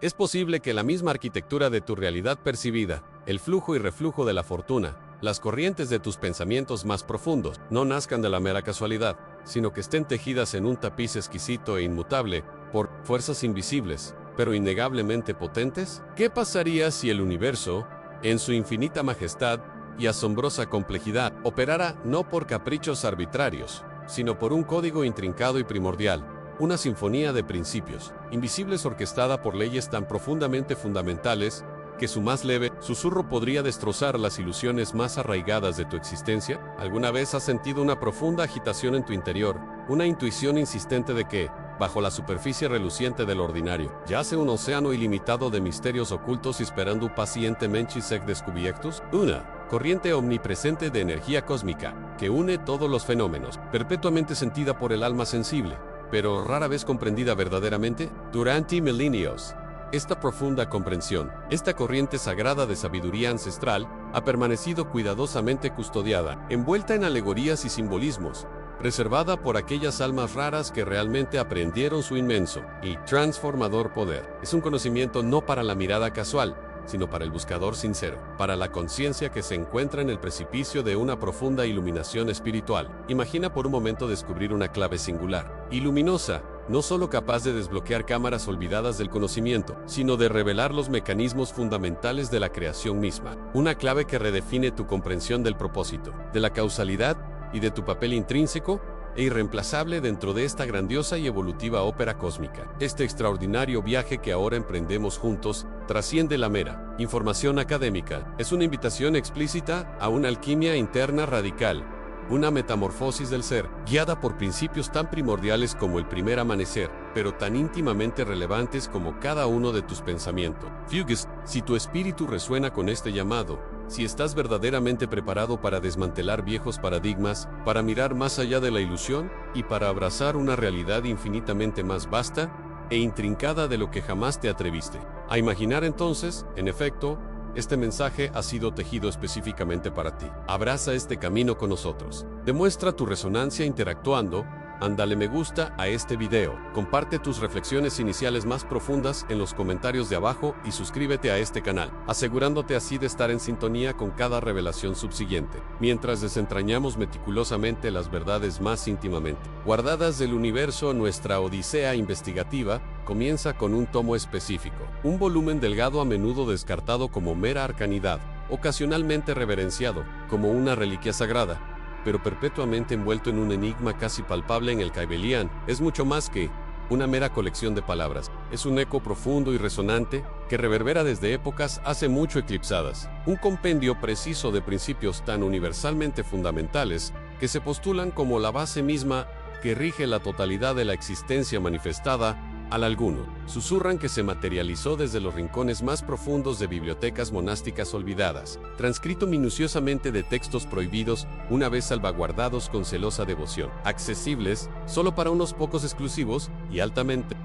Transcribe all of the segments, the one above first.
Es posible que la misma arquitectura de tu realidad percibida, el flujo y reflujo de la fortuna, las corrientes de tus pensamientos más profundos, no nazcan de la mera casualidad, sino que estén tejidas en un tapiz exquisito e inmutable por fuerzas invisibles, pero innegablemente potentes. ¿Qué pasaría si el universo, en su infinita majestad y asombrosa complejidad, operara no por caprichos arbitrarios, sino por un código intrincado y primordial, una sinfonía de principios, invisibles orquestada por leyes tan profundamente fundamentales que su más leve susurro podría destrozar las ilusiones más arraigadas de tu existencia? ¿Alguna vez has sentido una profunda agitación en tu interior, una intuición insistente de que, bajo la superficie reluciente del ordinario, yace un océano ilimitado de misterios ocultos esperando pacientemente ser descubiertos? Una corriente omnipresente de energía cósmica, que une todos los fenómenos, perpetuamente sentida por el alma sensible, pero rara vez comprendida verdaderamente. Durante milenios, esta profunda comprensión, esta corriente sagrada de sabiduría ancestral, ha permanecido cuidadosamente custodiada, envuelta en alegorías y simbolismos, reservada por aquellas almas raras que realmente aprendieron su inmenso y transformador poder. Es un conocimiento no para la mirada casual, sino para el buscador sincero, para la conciencia que se encuentra en el precipicio de una profunda iluminación espiritual. Imagina por un momento descubrir una clave singular y luminosa, no solo capaz de desbloquear cámaras olvidadas del conocimiento, sino de revelar los mecanismos fundamentales de la creación misma. Una clave que redefine tu comprensión del propósito, de la causalidad y de tu papel intrínseco e irreemplazable dentro de esta grandiosa y evolutiva ópera cósmica. Este extraordinario viaje que ahora emprendemos juntos trasciende la mera información académica. Es una invitación explícita a una alquimia interna radical, una metamorfosis del ser, guiada por principios tan primordiales como el primer amanecer, pero tan íntimamente relevantes como cada uno de tus pensamientos. Fugues, si tu espíritu resuena con este llamado, si estás verdaderamente preparado para desmantelar viejos paradigmas, para mirar más allá de la ilusión y para abrazar una realidad infinitamente más vasta e intrincada de lo que jamás te atreviste a imaginar, entonces, en efecto, este mensaje ha sido tejido específicamente para ti. Abraza este camino con nosotros. Demuestra tu resonancia interactuando. Ándale me gusta a este video, comparte tus reflexiones iniciales más profundas en los comentarios de abajo y suscríbete a este canal, asegurándote así de estar en sintonía con cada revelación subsiguiente, mientras desentrañamos meticulosamente las verdades más íntimamente guardadas del universo. Nuestra odisea investigativa comienza con un tomo específico, un volumen delgado a menudo descartado como mera arcanidad, ocasionalmente reverenciado como una reliquia sagrada, pero perpetuamente envuelto en un enigma casi palpable en el Kybalion. Es mucho más que una mera colección de palabras. Es un eco profundo y resonante que reverbera desde épocas hace mucho eclipsadas. Un compendio preciso de principios tan universalmente fundamentales que se postulan como la base misma que rige la totalidad de la existencia manifestada al alguno. Susurran que se materializó desde los rincones más profundos de bibliotecas monásticas olvidadas, transcrito minuciosamente de textos prohibidos, una vez salvaguardados con celosa devoción, accesibles solo para unos pocos exclusivos y altamente.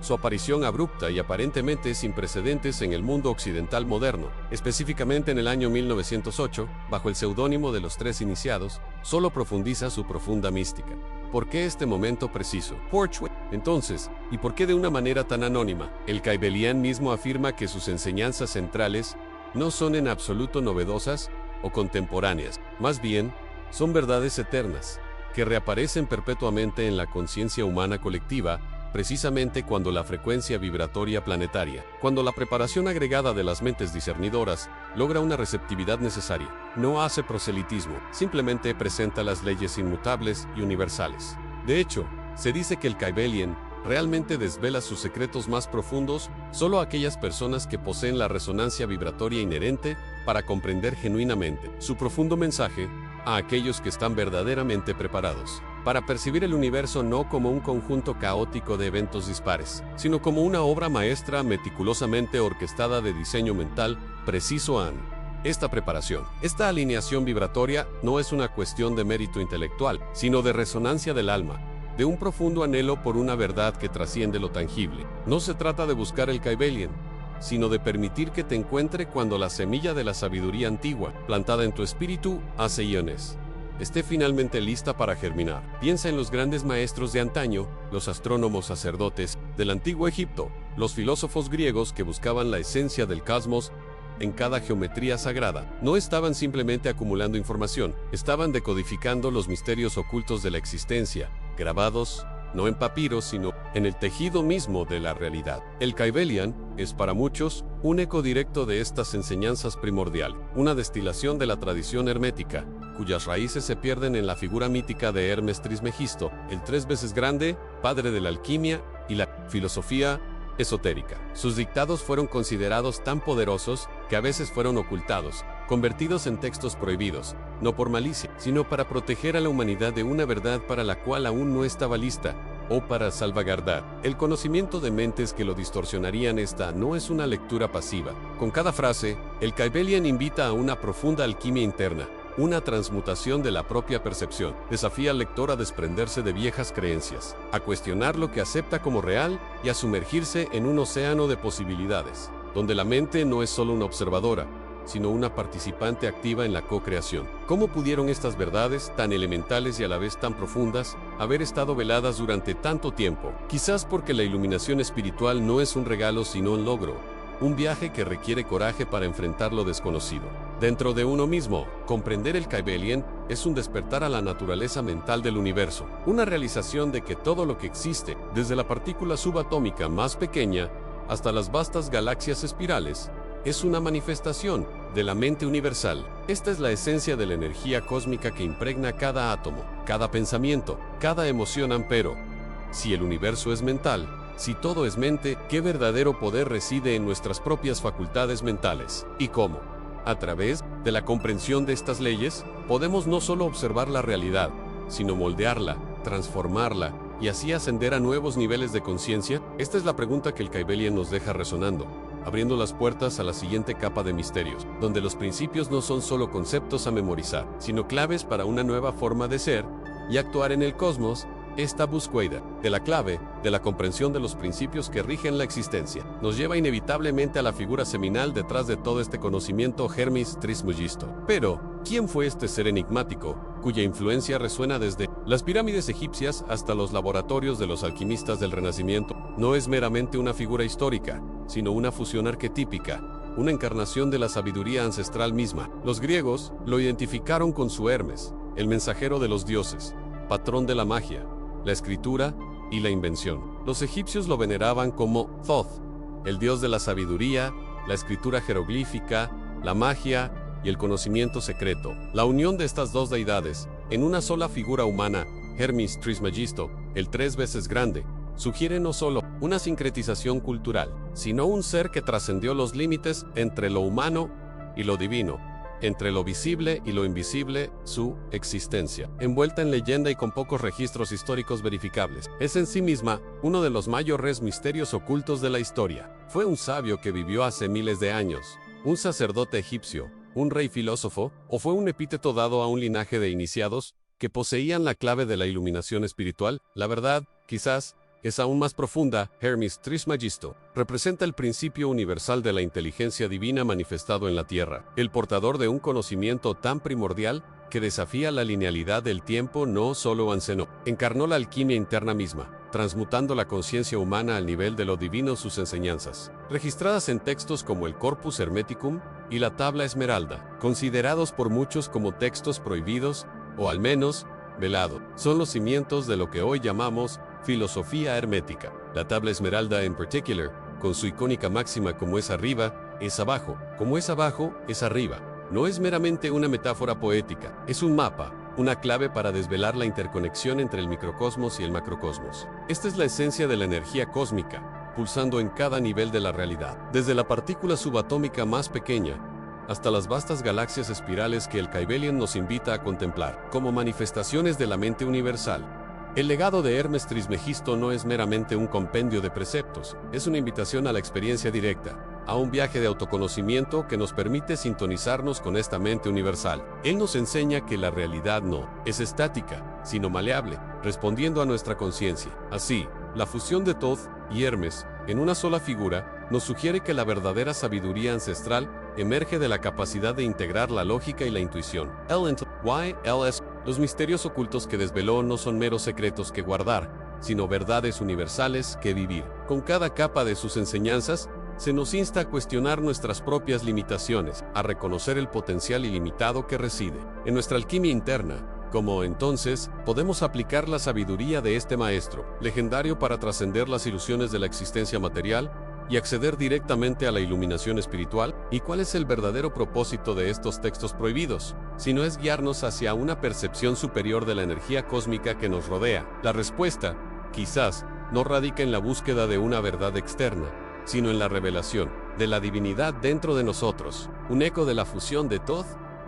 Su aparición abrupta y aparentemente sin precedentes en el mundo occidental moderno, específicamente en el año 1908, bajo el seudónimo de los Tres Iniciados, solo profundiza su profunda mística. ¿Por qué este momento preciso? Entonces, ¿y por qué de una manera tan anónima? El Kybalion mismo afirma que sus enseñanzas centrales no son en absoluto novedosas o contemporáneas, más bien, son verdades eternas, que reaparecen perpetuamente en la conciencia humana colectiva, precisamente cuando la frecuencia vibratoria planetaria, cuando la preparación agregada de las mentes discernidoras logra una receptividad necesaria. No hace proselitismo, simplemente presenta las leyes inmutables y universales. De hecho, se dice que el Kybalion realmente desvela sus secretos más profundos solo a aquellas personas que poseen la resonancia vibratoria inherente para comprender genuinamente su profundo mensaje, a aquellos que están verdaderamente preparados para percibir el universo no como un conjunto caótico de eventos dispares, sino como una obra maestra meticulosamente orquestada de diseño mental preciso. Esta preparación, esta alineación vibratoria no es una cuestión de mérito intelectual, sino de resonancia del alma, de un profundo anhelo por una verdad que trasciende lo tangible. No se trata de buscar el Kybalion, sino de permitir que te encuentre cuando la semilla de la sabiduría antigua, plantada en tu espíritu, hace iones. esté finalmente lista para germinar. Piensa en los grandes maestros de antaño, los astrónomos sacerdotes del antiguo Egipto, los filósofos griegos que buscaban la esencia del cosmos en cada geometría sagrada. No estaban simplemente acumulando información, estaban decodificando los misterios ocultos de la existencia, grabados no en papiros, sino en el tejido mismo de la realidad. El Kybalion es para muchos un eco directo de estas enseñanzas primordial, una destilación de la tradición hermética, cuyas raíces se pierden en la figura mítica de Hermes Trismegisto, el 3 veces grande, padre de la alquimia y la filosofía esotérica. Sus dictados fueron considerados tan poderosos que a veces fueron ocultados, convertidos en textos prohibidos, no por malicia, sino para proteger a la humanidad de una verdad para la cual aún no estaba lista, o para salvaguardar el conocimiento de mentes que lo distorsionarían. Esta no es una lectura pasiva. Con cada frase, el Kybalion invita a una profunda alquimia interna, una transmutación de la propia percepción. Desafía al lector a desprenderse de viejas creencias, a cuestionar lo que acepta como real y a sumergirse en un océano de posibilidades, donde la mente no es solo una observadora, sino una participante activa en la co-creación. ¿Cómo pudieron estas verdades, tan elementales y a la vez tan profundas, haber estado veladas durante tanto tiempo? Quizás porque la iluminación espiritual no es un regalo sino un logro, un viaje que requiere coraje para enfrentar lo desconocido. Dentro de uno mismo, comprender el Kybalion es un despertar a la naturaleza mental del universo, una realización de que todo lo que existe, desde la partícula subatómica más pequeña hasta las vastas galaxias espirales, es una manifestación de la mente universal. Esta es la esencia de la energía cósmica que impregna cada átomo, cada pensamiento, cada emoción. Pero, si el universo es mental, si todo es mente, ¿qué verdadero poder reside en nuestras propias facultades mentales? ¿Y cómo? A través de la comprensión de estas leyes, podemos no solo observar la realidad, sino moldearla, transformarla y así ascender a nuevos niveles de conciencia. Esta es la pregunta que el Kybalion nos deja resonando, abriendo las puertas a la siguiente capa de misterios, donde los principios no son solo conceptos a memorizar, sino claves para una nueva forma de ser y actuar en el cosmos. Esta búsqueda de la clave, de la comprensión de los principios que rigen la existencia, nos lleva inevitablemente a la figura seminal detrás de todo este conocimiento, Hermes Trismegisto. Pero, ¿quién fue este ser enigmático, cuya influencia resuena desde las pirámides egipcias hasta los laboratorios de los alquimistas del Renacimiento? No es meramente una figura histórica, sino una fusión arquetípica, una encarnación de la sabiduría ancestral misma. Los griegos lo identificaron con su Hermes, el mensajero de los dioses, patrón de la magia, la escritura y la invención. Los egipcios lo veneraban como Thoth, el dios de la sabiduría, la escritura jeroglífica, la magia y el conocimiento secreto. La unión de estas dos deidades, en una sola figura humana, Hermes Trismegisto, el 3 veces grande, sugiere no solo una sincretización cultural, sino un ser que trascendió los límites entre lo humano y lo divino, entre lo visible y lo invisible. Su existencia, envuelta en leyenda y con pocos registros históricos verificables, es en sí misma uno de los mayores misterios ocultos de la historia. Fue un sabio que vivió hace miles de años, un sacerdote egipcio, un rey filósofo, o fue un epíteto dado a un linaje de iniciados que poseían la clave de la iluminación espiritual. La verdad, quizás, es aún más profunda. Hermes Trismegisto representa el principio universal de la inteligencia divina manifestado en la tierra, el portador de un conocimiento tan primordial que desafía la linealidad del tiempo. No solo encarnó la alquimia interna misma, transmutando la conciencia humana al nivel de lo divino. Sus enseñanzas, registradas en textos como el Corpus Hermeticum y la Tabla Esmeralda, considerados por muchos como textos prohibidos, o al menos velado, son los cimientos de lo que hoy llamamos filosofía hermética. La Tabla Esmeralda en particular, con su icónica máxima como es arriba, es abajo, como es abajo, es arriba, no es meramente una metáfora poética, es un mapa, una clave para desvelar la interconexión entre el microcosmos y el macrocosmos. Esta es la esencia de la energía cósmica, pulsando en cada nivel de la realidad, desde la partícula subatómica más pequeña hasta las vastas galaxias espirales que el Kybalion nos invita a contemplar como manifestaciones de la mente universal. El legado de Hermes Trismegisto no es meramente un compendio de preceptos, es una invitación a la experiencia directa, a un viaje de autoconocimiento que nos permite sintonizarnos con esta mente universal. Él nos enseña que la realidad no es estática, sino maleable, respondiendo a nuestra conciencia. Así, la fusión de Thoth y Hermes en una sola figura nos sugiere que la verdadera sabiduría ancestral emerge de la capacidad de integrar la lógica y la intuición. YLS Los misterios ocultos que desveló no son meros secretos que guardar, sino verdades universales que vivir. Con cada capa de sus enseñanzas, se nos insta a cuestionar nuestras propias limitaciones, a reconocer el potencial ilimitado que reside en nuestra alquimia interna. Como entonces, podemos aplicar la sabiduría de este maestro, legendario para trascender las ilusiones de la existencia material y acceder directamente a la iluminación espiritual. ¿Y cuál es el verdadero propósito de estos textos prohibidos? Si no es guiarnos hacia una percepción superior de la energía cósmica que nos rodea. La respuesta, quizás, no radica en la búsqueda de una verdad externa, sino en la revelación de la divinidad dentro de nosotros, un eco de la fusión de Thoth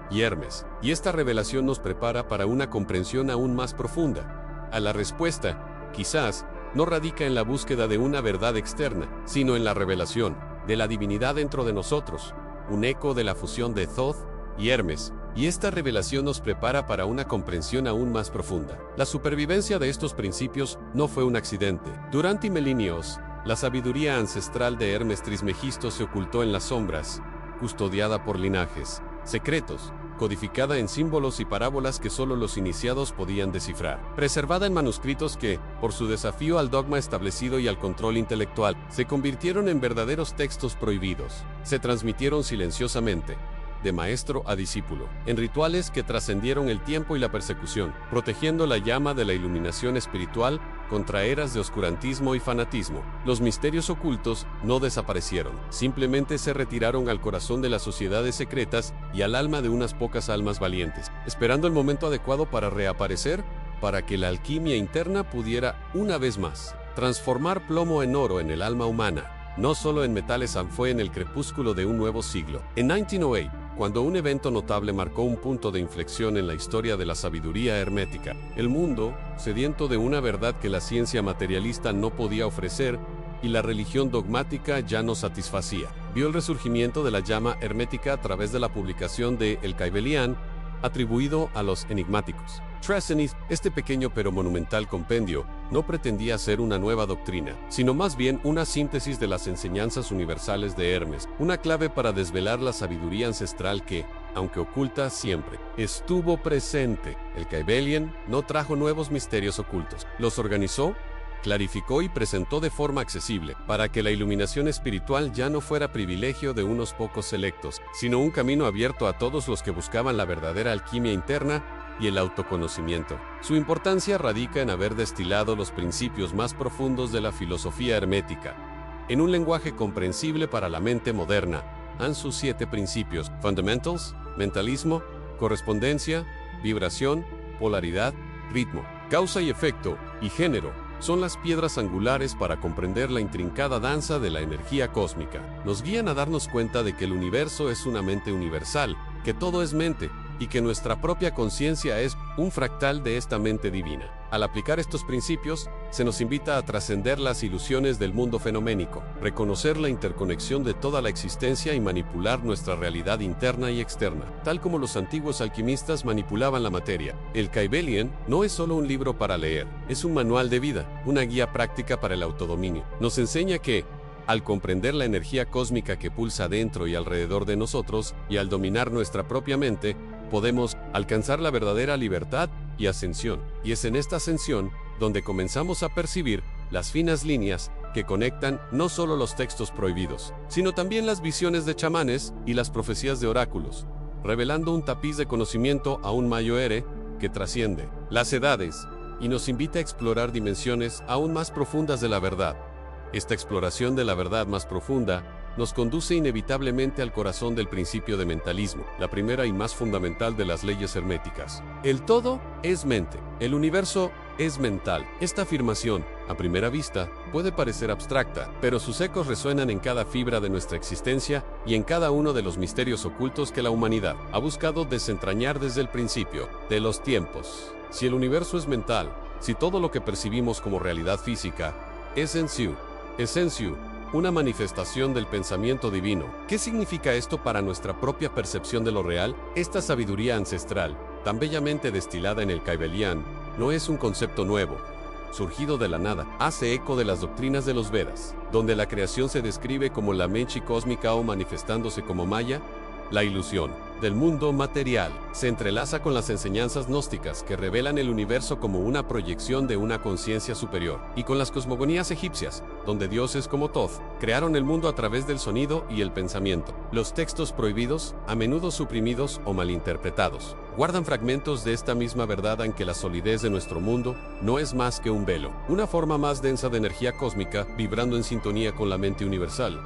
y Hermes. Y esta revelación nos prepara para una comprensión aún más profunda. A la respuesta, quizás, no radica en la búsqueda de una verdad externa, sino en la revelación de la divinidad dentro de nosotros, un eco de la fusión de Thoth y Hermes. Y esta revelación nos prepara para una comprensión aún más profunda. La supervivencia de estos principios no fue un accidente. Durante milenios, la sabiduría ancestral de Hermes Trismegisto se ocultó en las sombras, custodiada por linajes secretos, codificada en símbolos y parábolas que solo los iniciados podían descifrar, preservada en manuscritos que, por su desafío al dogma establecido y al control intelectual, se convirtieron en verdaderos textos prohibidos. Se transmitieron silenciosamente, de maestro a discípulo, en rituales que trascendieron el tiempo y la persecución, protegiendo la llama de la iluminación espiritual contra eras de oscurantismo y fanatismo. Los misterios ocultos no desaparecieron, simplemente se retiraron al corazón de las sociedades secretas y al alma de unas pocas almas valientes, esperando el momento adecuado para reaparecer, para que la alquimia interna pudiera, una vez más, transformar plomo en oro en el alma humana. No solo en metales fue en el crepúsculo de un nuevo siglo. En 1908, cuando un evento notable marcó un punto de inflexión en la historia de la sabiduría hermética, el mundo, sediento de una verdad que la ciencia materialista no podía ofrecer y la religión dogmática ya no satisfacía, vio el resurgimiento de la llama hermética a través de la publicación de El Kybalion, atribuido a los enigmáticos. Trasenith, este pequeño pero monumental compendio, no pretendía ser una nueva doctrina, sino más bien una síntesis de las enseñanzas universales de Hermes, una clave para desvelar la sabiduría ancestral que, aunque oculta siempre, estuvo presente. El Kybalion no trajo nuevos misterios ocultos, los organizó, clarificó y presentó de forma accesible, para que la iluminación espiritual ya no fuera privilegio de unos pocos selectos, sino un camino abierto a todos los que buscaban la verdadera alquimia interna y el autoconocimiento. Su importancia radica en haber destilado los principios más profundos de la filosofía hermética, en un lenguaje comprensible para la mente moderna. Han sus 7 principios: fundamentals, mentalismo, correspondencia, vibración, polaridad, ritmo, causa y efecto, y género. Son las piedras angulares para comprender la intrincada danza de la energía cósmica. Nos guían a darnos cuenta de que el universo es una mente universal, que todo es mente, y que nuestra propia conciencia es un fractal de esta mente divina. Al aplicar estos principios, se nos invita a trascender las ilusiones del mundo fenoménico, reconocer la interconexión de toda la existencia y manipular nuestra realidad interna y externa, tal como los antiguos alquimistas manipulaban la materia. El Kybalion no es solo un libro para leer, es un manual de vida, una guía práctica para el autodominio. Nos enseña que, al comprender la energía cósmica que pulsa dentro y alrededor de nosotros, y al dominar nuestra propia mente, podemos alcanzar la verdadera libertad y ascensión. Y es en esta ascensión donde comenzamos a percibir las finas líneas que conectan no solo los textos prohibidos, sino también las visiones de chamanes y las profecías de oráculos, revelando un tapiz de conocimiento aún mayor que trasciende las edades y nos invita a explorar dimensiones aún más profundas de la verdad. Esta exploración de la verdad más profunda nos conduce inevitablemente al corazón del principio de mentalismo, la primera y más fundamental de las leyes herméticas. El todo es mente, el universo es mental. Esta afirmación, a primera vista, puede parecer abstracta, pero sus ecos resuenan en cada fibra de nuestra existencia y en cada uno de los misterios ocultos que la humanidad ha buscado desentrañar desde el principio de los tiempos. Si el universo es mental, si todo lo que percibimos como realidad física es en sí, una manifestación del pensamiento divino. ¿Qué significa esto para nuestra propia percepción de lo real? Esta sabiduría ancestral, tan bellamente destilada en el Kybalion, no es un concepto nuevo, surgido de la nada. Hace eco de las doctrinas de los Vedas, donde la creación se describe como la Menchi cósmica o manifestándose como Maya, la ilusión del mundo material. Se entrelaza con las enseñanzas gnósticas que revelan el universo como una proyección de una conciencia superior, y con las cosmogonías egipcias, donde dioses como Thoth crearon el mundo a través del sonido y el pensamiento. Los textos prohibidos, a menudo suprimidos o malinterpretados, guardan fragmentos de esta misma verdad en que la solidez de nuestro mundo no es más que un velo, una forma más densa de energía cósmica vibrando en sintonía con la mente universal.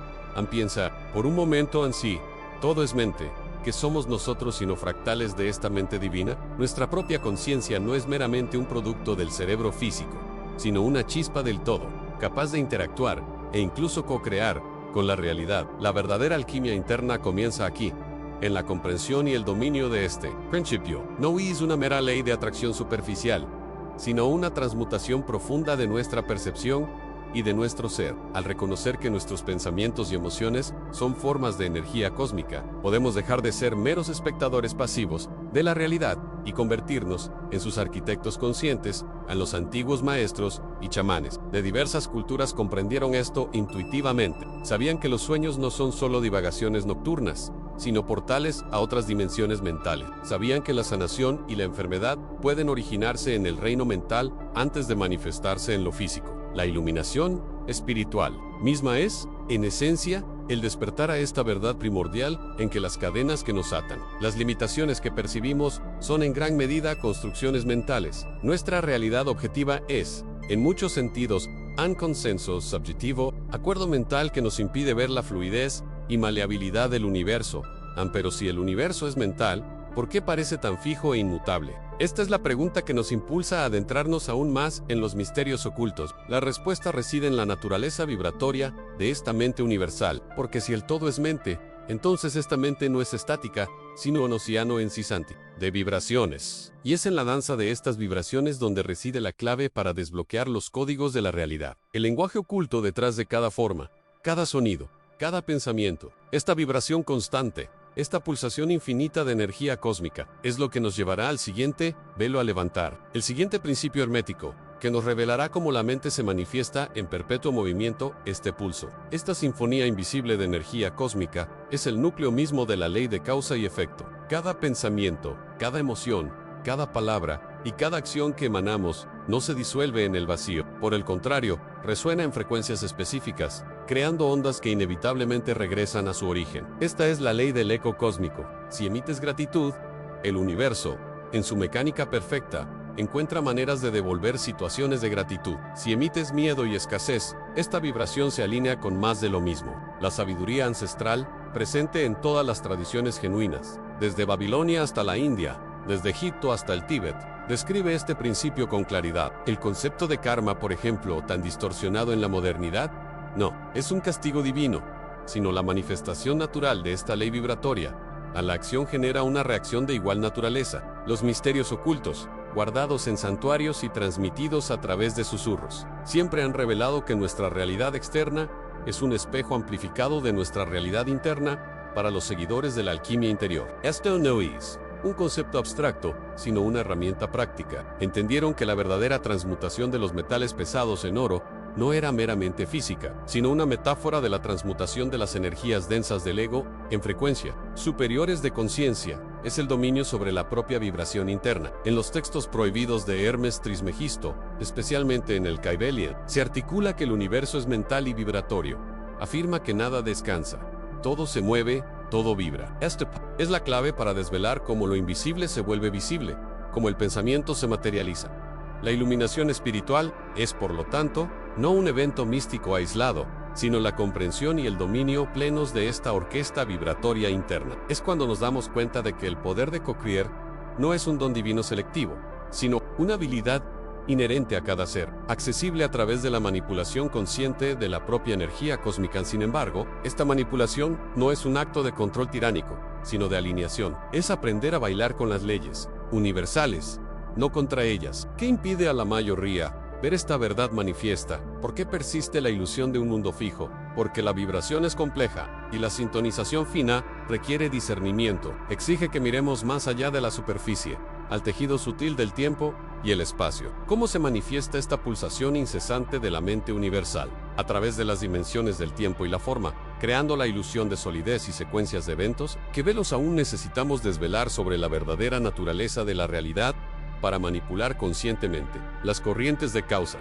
Piensa, por un momento en sí, todo es mente, que somos nosotros sino fractales de esta mente divina. Nuestra propia conciencia no es meramente un producto del cerebro físico, sino una chispa del todo, capaz de interactuar e incluso co-crear con la realidad. La verdadera alquimia interna comienza aquí, en la comprensión y el dominio de este principio. No es una mera ley de atracción superficial, sino una transmutación profunda de nuestra percepción y de nuestro ser. Al reconocer que nuestros pensamientos y emociones son formas de energía cósmica, podemos dejar de ser meros espectadores pasivos de la realidad y convertirnos en sus arquitectos conscientes. En los antiguos maestros y chamanes de diversas culturas comprendieron esto intuitivamente. Sabían que los sueños no son solo divagaciones nocturnas, sino portales a otras dimensiones mentales. Sabían que la sanación y la enfermedad pueden originarse en el reino mental antes de manifestarse en lo físico. La iluminación espiritual misma es, en esencia, el despertar a esta verdad primordial en que las cadenas que nos atan, las limitaciones que percibimos, son en gran medida construcciones mentales. Nuestra realidad objetiva es, en muchos sentidos, un consenso subjetivo, acuerdo mental que nos impide ver la fluidez y maleabilidad del universo. Pero si el universo es mental, ¿por qué parece tan fijo e inmutable? Esta es la pregunta que nos impulsa a adentrarnos aún más en los misterios ocultos. La respuesta reside en la naturaleza vibratoria de esta mente universal, porque si el todo es mente, entonces esta mente no es estática, sino un océano encesante de vibraciones. Y es en la danza de estas vibraciones donde reside la clave para desbloquear los códigos de la realidad. El lenguaje oculto detrás de cada forma, cada sonido, cada pensamiento, esta vibración constante, esta pulsación infinita de energía cósmica, es lo que nos llevará al siguiente velo a levantar. El siguiente principio hermético, que nos revelará cómo la mente se manifiesta en perpetuo movimiento, este pulso. Esta sinfonía invisible de energía cósmica es el núcleo mismo de la ley de causa y efecto. Cada pensamiento, cada emoción, cada palabra y cada acción que emanamos no se disuelve en el vacío. Por el contrario, resuena en frecuencias específicas, creando ondas que inevitablemente regresan a su origen. Esta es la ley del eco cósmico. Si emites gratitud, el universo, en su mecánica perfecta, encuentra maneras de devolver situaciones de gratitud. Si emites miedo y escasez, esta vibración se alinea con más de lo mismo. La sabiduría ancestral, presente en todas las tradiciones genuinas, desde Babilonia hasta la India, desde Egipto hasta el Tíbet, describe este principio con claridad. El concepto de karma, por ejemplo, tan distorsionado en la modernidad, no es un castigo divino, sino la manifestación natural de esta ley vibratoria. A la acción genera una reacción de igual naturaleza. Los misterios ocultos, guardados en santuarios y transmitidos a través de susurros, siempre han revelado que nuestra realidad externa es un espejo amplificado de nuestra realidad interna para los seguidores de la alquimia interior. Esto no es un concepto abstracto, sino una herramienta práctica. Entendieron que la verdadera transmutación de los metales pesados en oro no era meramente física, sino una metáfora de la transmutación de las energías densas del ego en frecuencia superiores de conciencia. Es el dominio sobre la propia vibración interna. En los textos prohibidos de Hermes Trismegisto, especialmente en el Kybalion, se articula que el universo es mental y vibratorio. Afirma que nada descansa, todo se mueve, todo vibra. Esta es la clave para desvelar cómo lo invisible se vuelve visible, cómo el pensamiento se materializa. La iluminación espiritual es, por lo tanto, no un evento místico aislado, sino la comprensión y el dominio plenos de esta orquesta vibratoria interna. Es cuando nos damos cuenta de que el poder de co-crear no es un don divino selectivo, sino una habilidad inherente a cada ser, accesible a través de la manipulación consciente de la propia energía cósmica. Sin embargo, esta manipulación no es un acto de control tiránico, sino de alineación. Es aprender a bailar con las leyes universales, no contra ellas. ¿Qué impide a la mayoría ver esta verdad manifiesta? ¿Por qué persiste la ilusión de un mundo fijo? Porque la vibración es compleja y la sintonización fina requiere discernimiento. Exige que miremos más allá de la superficie, al tejido sutil del tiempo y el espacio. ¿Cómo se manifiesta esta pulsación incesante de la mente universal? A través de las dimensiones del tiempo y la forma. creando la ilusión de solidez y secuencias de eventos que velos aún necesitamos desvelar sobre la verdadera naturaleza de la realidad para manipular conscientemente las corrientes de causa.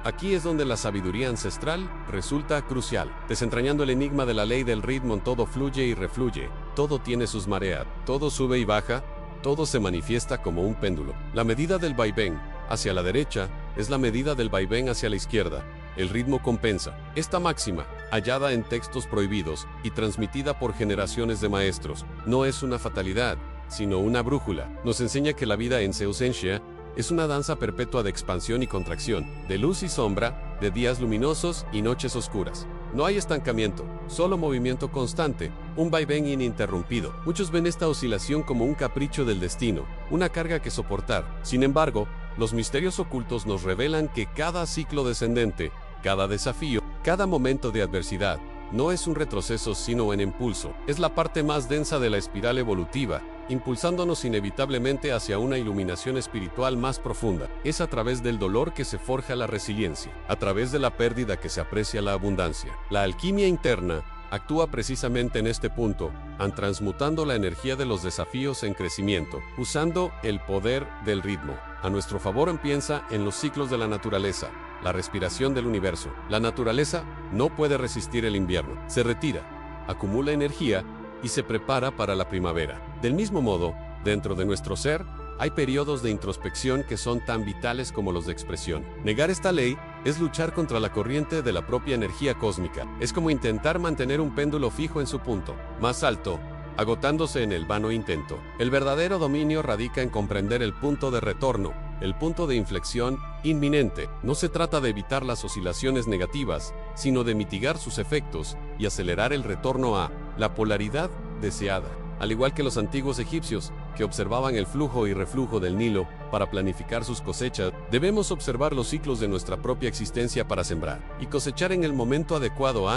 Aquí es donde la sabiduría ancestral resulta crucial, desentrañando el enigma de la ley del ritmo. Todo fluye y refluye, todo tiene sus mareas, todo sube y baja, todo se manifiesta como un péndulo. La medida del vaivén hacia la derecha es la medida del vaivén hacia la izquierda. El ritmo compensa. Esta máxima, hallada en textos prohibidos y transmitida por generaciones de maestros, no es una fatalidad, sino una brújula. Nos enseña que la vida en su esencia es una danza perpetua de expansión y contracción, de luz y sombra, de días luminosos y noches oscuras. No hay estancamiento, solo movimiento constante, un vaivén ininterrumpido. Muchos ven esta oscilación como un capricho del destino, una carga que soportar. Sin embargo, los misterios ocultos nos revelan que cada ciclo descendente, cada desafío, cada momento de adversidad, no es un retroceso sino un impulso. Es la parte más densa de la espiral evolutiva, impulsándonos inevitablemente hacia una iluminación espiritual más profunda. Es a través del dolor que se forja la resiliencia, a través de la pérdida que se aprecia la abundancia. La alquimia interna actúa precisamente en este punto, transmutando la energía de los desafíos en crecimiento, usando el poder del ritmo. A nuestro favor piensa en los ciclos de la naturaleza, la respiración del universo. La naturaleza no puede resistir el invierno. Se retira, acumula energía y se prepara para la primavera. Del mismo modo, dentro de nuestro ser, hay periodos de introspección que son tan vitales como los de expresión. Negar esta ley es luchar contra la corriente de la propia energía cósmica. Es como intentar mantener un péndulo fijo en su punto más alto, agotándose en el vano intento. El verdadero dominio radica en comprender el punto de retorno, el punto de inflexión inminente. No se trata de evitar las oscilaciones negativas, sino de mitigar sus efectos y acelerar el retorno a la polaridad deseada. Al igual que los antiguos egipcios, que observaban el flujo y reflujo del Nilo para planificar sus cosechas, debemos observar los ciclos de nuestra propia existencia para sembrar y cosechar en el momento adecuado.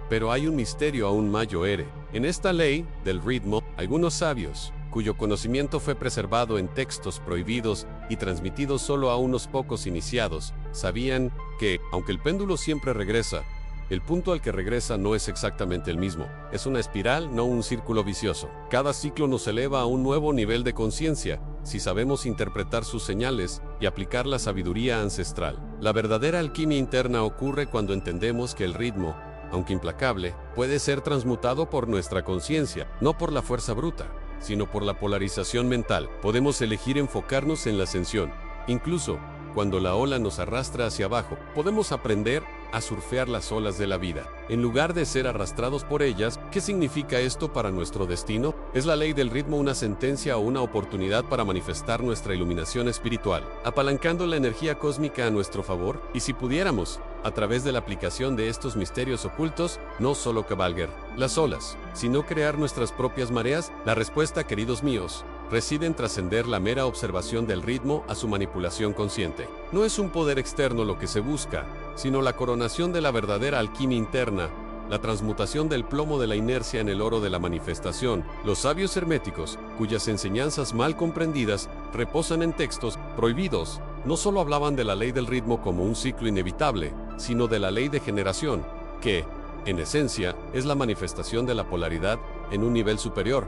Pero hay un misterio aún mayor. En esta ley del ritmo, algunos sabios, cuyo conocimiento fue preservado en textos prohibidos y transmitidos solo a unos pocos iniciados, sabían que, aunque el péndulo siempre regresa, el punto al que regresa no es exactamente el mismo. Es una espiral, no un círculo vicioso. Cada ciclo nos eleva a un nuevo nivel de conciencia, si sabemos interpretar sus señales y aplicar la sabiduría ancestral. La verdadera alquimia interna ocurre cuando entendemos que el ritmo, aunque implacable, puede ser transmutado por nuestra conciencia, no por la fuerza bruta, sino por la polarización mental. Podemos elegir enfocarnos en la ascensión. Incluso cuando la ola nos arrastra hacia abajo, podemos aprender a surfear las olas de la vida, en lugar de ser arrastrados por ellas. ¿Qué significa esto para nuestro destino? ¿Es la ley del ritmo una sentencia o una oportunidad para manifestar nuestra iluminación espiritual, apalancando la energía cósmica a nuestro favor? Y si pudiéramos, a través de la aplicación de estos misterios ocultos, no solo cabalgar las olas, sino crear nuestras propias mareas. La respuesta, queridos míos, reside en trascender la mera observación del ritmo a su manipulación consciente. No es un poder externo lo que se busca, sino la coronación de la verdadera alquimia interna, la transmutación del plomo de la inercia en el oro de la manifestación. Los sabios herméticos, cuyas enseñanzas mal comprendidas reposan en textos prohibidos, no solo hablaban de la ley del ritmo como un ciclo inevitable, sino de la ley de generación, que, en esencia, es la manifestación de la polaridad en un nivel superior,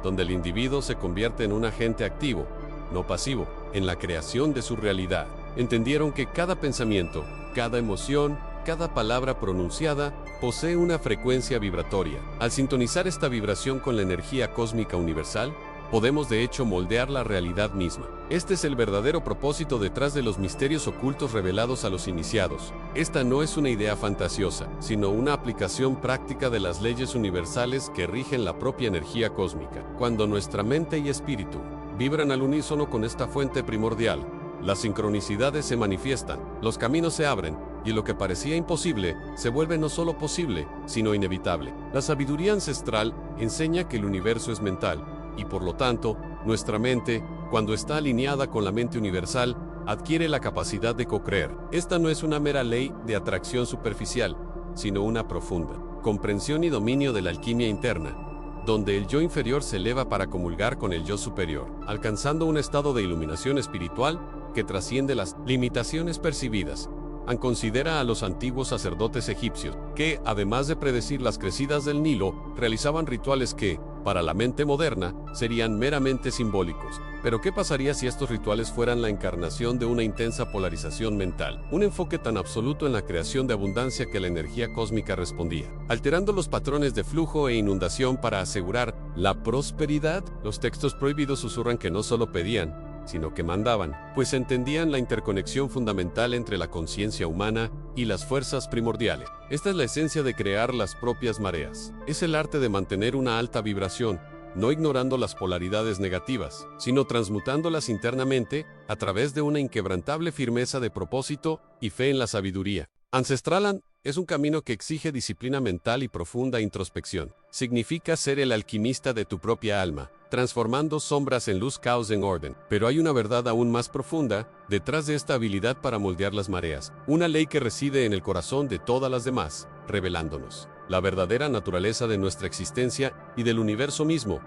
donde el individuo se convierte en un agente activo, no pasivo, en la creación de su realidad. Entendieron que cada pensamiento, cada emoción, cada palabra pronunciada posee una frecuencia vibratoria. Al sintonizar esta vibración con la energía cósmica universal, podemos de hecho moldear la realidad misma. Este es el verdadero propósito detrás de los misterios ocultos revelados a los iniciados. Esta no es una idea fantasiosa, sino una aplicación práctica de las leyes universales que rigen la propia energía cósmica. Cuando nuestra mente y espíritu vibran al unísono con esta fuente primordial, las sincronicidades se manifiestan, los caminos se abren, y lo que parecía imposible se vuelve no solo posible, sino inevitable. La sabiduría ancestral enseña que el universo es mental, y por lo tanto, nuestra mente, cuando está alineada con la mente universal, adquiere la capacidad de co-creer. Esta no es una mera ley de atracción superficial, sino una profunda comprensión y dominio de la alquimia interna, donde el yo inferior se eleva para comulgar con el yo superior, alcanzando un estado de iluminación espiritual que trasciende las limitaciones percibidas. Considera a los antiguos sacerdotes egipcios, que, además de predecir las crecidas del Nilo, realizaban rituales que, para la mente moderna, serían meramente simbólicos. Pero ¿qué pasaría si estos rituales fueran la encarnación de una intensa polarización mental? Un enfoque tan absoluto en la creación de abundancia que la energía cósmica respondía, alterando los patrones de flujo e inundación para asegurar la prosperidad. Los textos prohibidos susurran que no solo pedían, sino que mandaban, pues entendían la interconexión fundamental entre la conciencia humana y las fuerzas primordiales. Esta es la esencia de crear las propias mareas. Es el arte de mantener una alta vibración, no ignorando las polaridades negativas, sino transmutándolas internamente a través de una inquebrantable firmeza de propósito y fe en la sabiduría. Ancestralan es un camino que exige disciplina mental y profunda introspección. Significa ser el alquimista de tu propia alma, transformando sombras en luz, caos en orden. Pero hay una verdad aún más profunda detrás de esta habilidad para moldear las mareas, una ley que reside en el corazón de todas las demás, revelándonos la verdadera naturaleza de nuestra existencia y del universo mismo.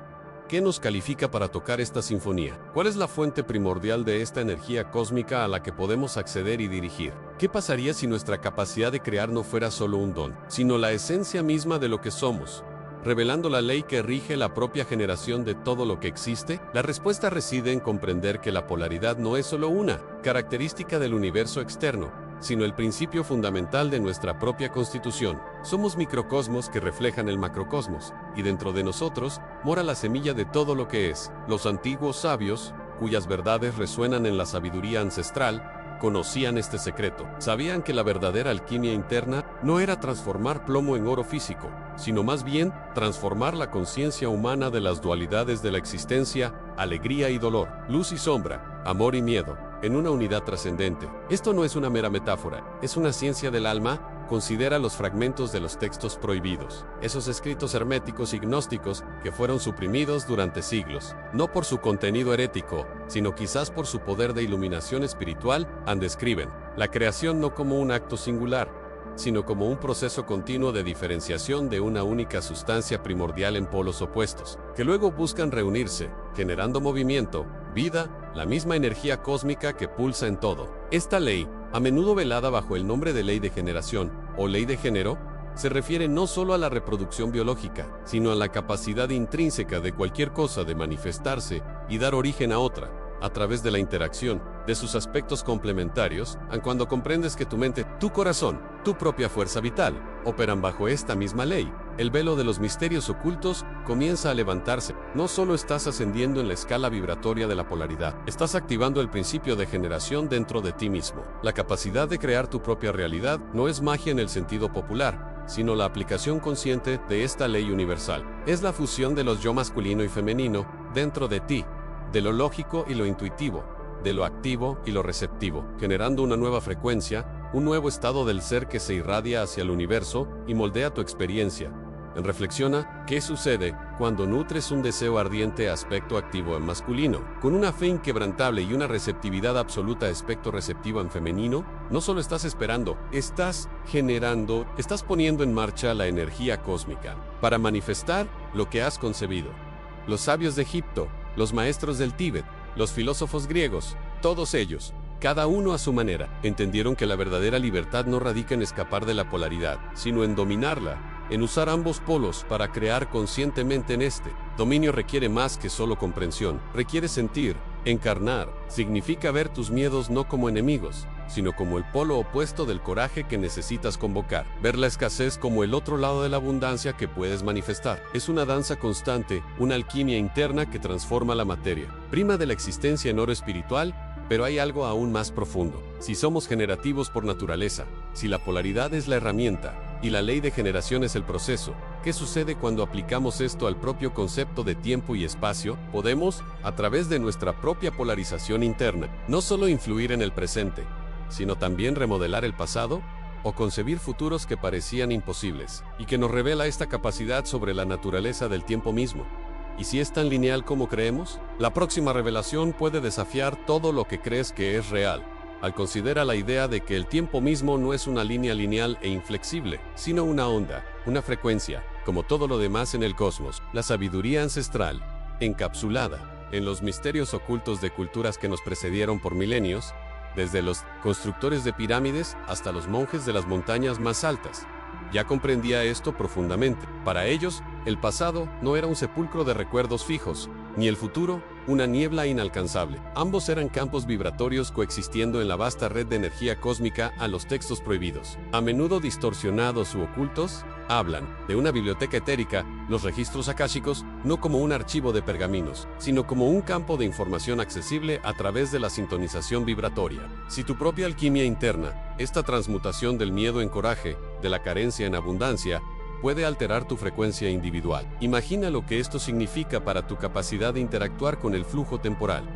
¿Qué nos califica para tocar esta sinfonía? ¿Cuál es la fuente primordial de esta energía cósmica a la que podemos acceder y dirigir? ¿Qué pasaría si nuestra capacidad de crear no fuera solo un don, sino la esencia misma de lo que somos? Revelando la ley que rige la propia generación de todo lo que existe, la respuesta reside en comprender que la polaridad no es solo una característica del universo externo, sino el principio fundamental de nuestra propia constitución. Somos microcosmos que reflejan el macrocosmos, y dentro de nosotros mora la semilla de todo lo que es. Los antiguos sabios, cuyas verdades resuenan en la sabiduría ancestral, conocían este secreto. Sabían que la verdadera alquimia interna no era transformar plomo en oro físico, sino más bien transformar la conciencia humana de las dualidades de la existencia, alegría y dolor, luz y sombra, amor y miedo, en una unidad trascendente. Esto no es una mera metáfora, es una ciencia del alma. Considera los fragmentos de los textos prohibidos, esos escritos herméticos y gnósticos que fueron suprimidos durante siglos, no por su contenido herético, sino quizás por su poder de iluminación espiritual. Describen la creación no como un acto singular, sino como un proceso continuo de diferenciación de una única sustancia primordial en polos opuestos, que luego buscan reunirse, generando movimiento, vida, la misma energía cósmica que pulsa en todo. Esta ley, a menudo velada bajo el nombre de ley de generación o ley de género, se refiere no solo a la reproducción biológica, sino a la capacidad intrínseca de cualquier cosa de manifestarse y dar origen a otra, a través de la interacción de sus aspectos complementarios. Cuando comprendes que tu mente, tu corazón, tu propia fuerza vital, operan bajo esta misma ley, el velo de los misterios ocultos comienza a levantarse. No solo estás ascendiendo en la escala vibratoria de la polaridad, estás activando el principio de generación dentro de ti mismo. La capacidad de crear tu propia realidad no es magia en el sentido popular, sino la aplicación consciente de esta ley universal. Es la fusión de los yo masculino y femenino dentro de ti, de lo lógico y lo intuitivo, de lo activo y lo receptivo, generando una nueva frecuencia, un nuevo estado del ser que se irradia hacia el universo y moldea tu experiencia. Reflexiona, ¿qué sucede cuando nutres un deseo ardiente aspecto activo en masculino, con una fe inquebrantable y una receptividad absoluta aspecto receptivo en femenino? No solo estás esperando, estás generando, estás poniendo en marcha la energía cósmica para manifestar lo que has concebido. Los sabios de Egipto, los maestros del Tíbet, los filósofos griegos, todos ellos, cada uno a su manera, entendieron que la verdadera libertad no radica en escapar de la polaridad, sino en dominarla, en usar ambos polos para crear conscientemente en este. Dominio requiere más que solo comprensión, requiere sentir, encarnar. Significa ver tus miedos no como enemigos, sino como el polo opuesto del coraje que necesitas convocar. Ver la escasez como el otro lado de la abundancia que puedes manifestar. Es una danza constante, una alquimia interna que transforma la materia. Prima de la existencia en oro espiritual, pero hay algo aún más profundo. Si somos generativos por naturaleza, si la polaridad es la herramienta, y la ley de generación es el proceso, ¿qué sucede cuando aplicamos esto al propio concepto de tiempo y espacio? Podemos, a través de nuestra propia polarización interna, no solo influir en el presente, sino también remodelar el pasado o concebir futuros que parecían imposibles, y que nos revela esta capacidad sobre la naturaleza del tiempo mismo. ¿Y si es tan lineal como creemos? La próxima revelación puede desafiar todo lo que crees que es real, al considerar la idea de que el tiempo mismo no es una línea lineal e inflexible, sino una onda, una frecuencia, como todo lo demás en el cosmos. La sabiduría ancestral, encapsulada en los misterios ocultos de culturas que nos precedieron por milenios, desde los constructores de pirámides hasta los monjes de las montañas más altas. Ya comprendía esto profundamente. Para ellos, el pasado no era un sepulcro de recuerdos fijos, ni el futuro una niebla inalcanzable. Ambos eran campos vibratorios coexistiendo en la vasta red de energía cósmica a los textos prohibidos. A menudo distorsionados u ocultos, hablan de una biblioteca etérica, los registros akáshicos, no como un archivo de pergaminos, sino como un campo de información accesible a través de la sintonización vibratoria. Si tu propia alquimia interna, esta transmutación del miedo en coraje, de la carencia en abundancia, puede alterar tu frecuencia individual. Imagina lo que esto significa para tu capacidad de interactuar con el flujo temporal.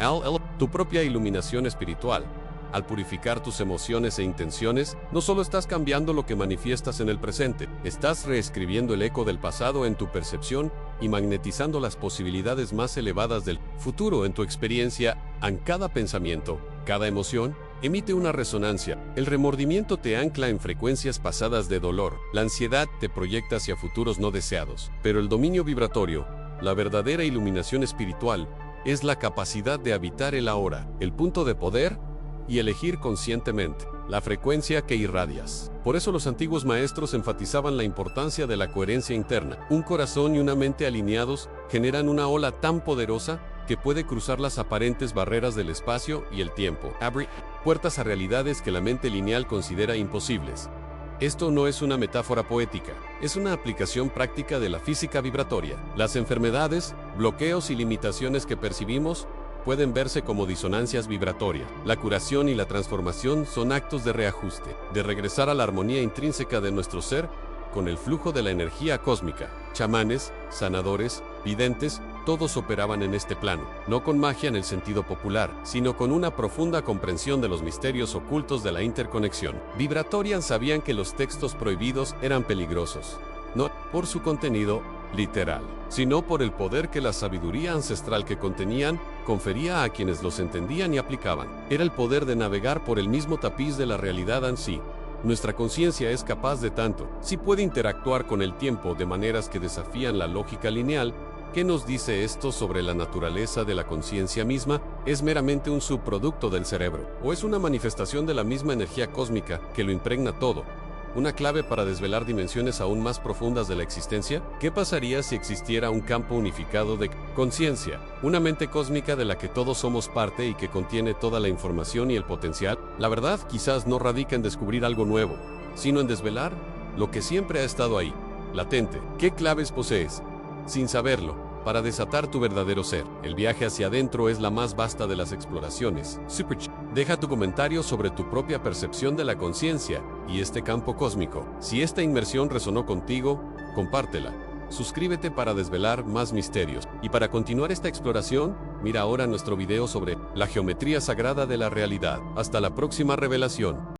Tu propia iluminación espiritual. Al purificar tus emociones e intenciones, no solo estás cambiando lo que manifiestas en el presente, estás reescribiendo el eco del pasado en tu percepción y magnetizando las posibilidades más elevadas del futuro en tu experiencia. En cada pensamiento, cada emoción, emite una resonancia. El remordimiento te ancla en frecuencias pasadas de dolor. La ansiedad te proyecta hacia futuros no deseados. Pero el dominio vibratorio, la verdadera iluminación espiritual, es la capacidad de habitar el ahora, el punto de poder y elegir conscientemente la frecuencia que irradias. Por eso los antiguos maestros enfatizaban la importancia de la coherencia interna. Un corazón y una mente alineados generan una ola tan poderosa que puede cruzar las aparentes barreras del espacio y el tiempo. Abre puertas a realidades que la mente lineal considera imposibles. Esto no es una metáfora poética, es una aplicación práctica de la física vibratoria. Las enfermedades, bloqueos y limitaciones que percibimos pueden verse como disonancias vibratorias. La curación y la transformación son actos de reajuste, de regresar a la armonía intrínseca de nuestro ser con el flujo de la energía cósmica. Chamanes, sanadores, videntes, todos operaban en este plano, no con magia en el sentido popular, sino con una profunda comprensión de los misterios ocultos de la interconexión. Vibratorians sabían que los textos prohibidos eran peligrosos, no por su contenido literal, sino por el poder que la sabiduría ancestral que contenían confería a quienes los entendían y aplicaban. Era el poder de navegar por el mismo tapiz de la realidad en sí. Nuestra conciencia es capaz de tanto, si puede interactuar con el tiempo de maneras que desafían la lógica lineal. ¿Qué nos dice esto sobre la naturaleza de la conciencia misma? ¿Es meramente un subproducto del cerebro? ¿O es una manifestación de la misma energía cósmica que lo impregna todo? ¿Una clave para desvelar dimensiones aún más profundas de la existencia? ¿Qué pasaría si existiera un campo unificado de conciencia? Una mente cósmica de la que todos somos parte y que contiene toda la información y el potencial. La verdad quizás no radica en descubrir algo nuevo, sino en desvelar lo que siempre ha estado ahí, latente. ¿Qué claves posees, sin saberlo, para desatar tu verdadero ser? El viaje hacia adentro es la más vasta de las exploraciones. Deja tu comentario sobre tu propia percepción de la conciencia y este campo cósmico. Si esta inmersión resonó contigo, compártela. Suscríbete para desvelar más misterios. Y para continuar esta exploración, mira ahora nuestro video sobre la geometría sagrada de la realidad. Hasta la próxima revelación.